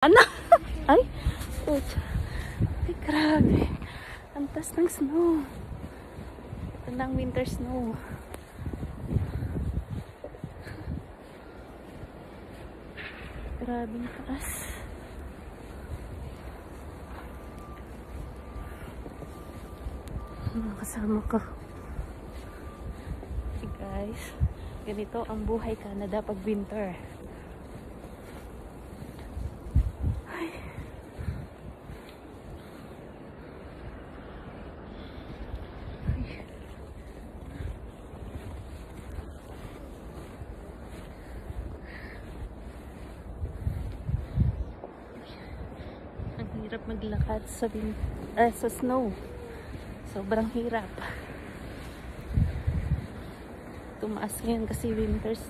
Ano? Ay, putz. Ay, grabe. Ang taas ng snow. Ito na ang winter snow. Grabe ang taas. Mga kasama ko. Hey guys, ganito ang buhay Canada pag winter. Hirap maglakad sa snow. Sobrang hirap. Tumaas ngayon kasi winters.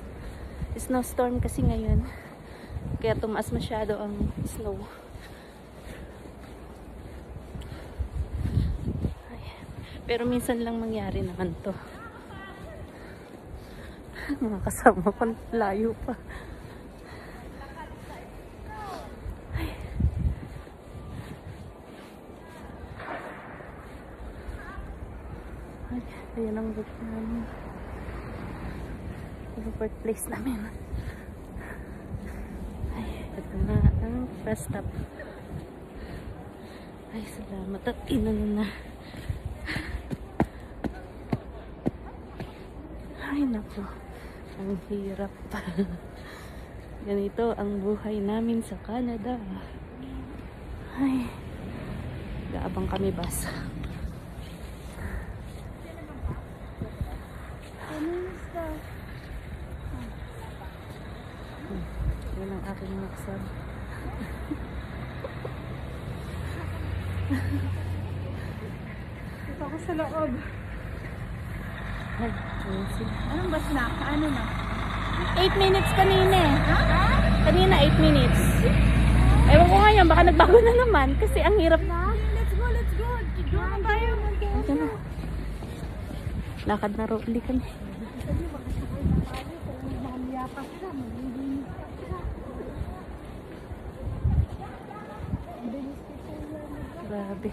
Snowstorm kasi ngayon. Kaya tumaas masyado ang snow. Ay, pero minsan lang mangyari naman to. Mga kasama ko, layo pa. Ayan ang route namin. Yung birthplace namin. Ay, ito na ang first stop. Ay, salamat at inano na. Ay, naku. Ang hirap pa. Ganito ang buhay namin sa Canada. Ay, gaabang kami bus. Yan ang aking maksan. Ito ako sa loob. Ay, ayun sila. Anong bus na? Ano na? 8 minutes kanina eh. Kanina 8 minutes. Ewan ko ngayon, baka nagbago na naman. Kasi ang hirap na. Let's go, let's go. Doon na tayo. Ito na. Lakad na road kami. Grabe.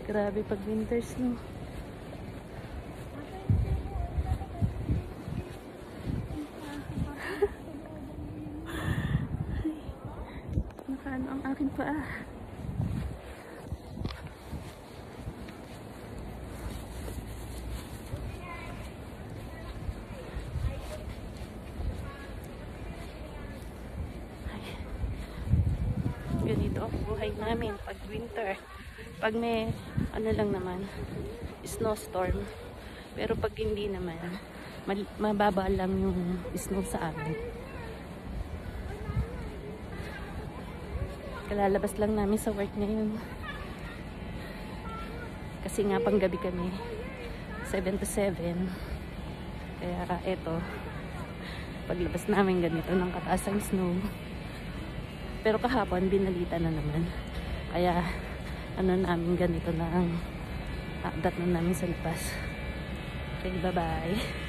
Grabe pag winter snow. Nakaano ang aking paa. Ganito ang buhay namin pag winter. Pag may ano lang naman, snowstorm. Pero pag hindi naman, mababa lang yung snow sa amin. Kalalabas lang namin sa work ngayon. Kasi nga panggabi kami, 7 to 7. Kaya eto, paglabas namin ganito ng kataas ang snow. Pero kahapon, binalita na naman. Kaya, ano namin ganito na ang adat na namin sa lipas. Okay, bye-bye.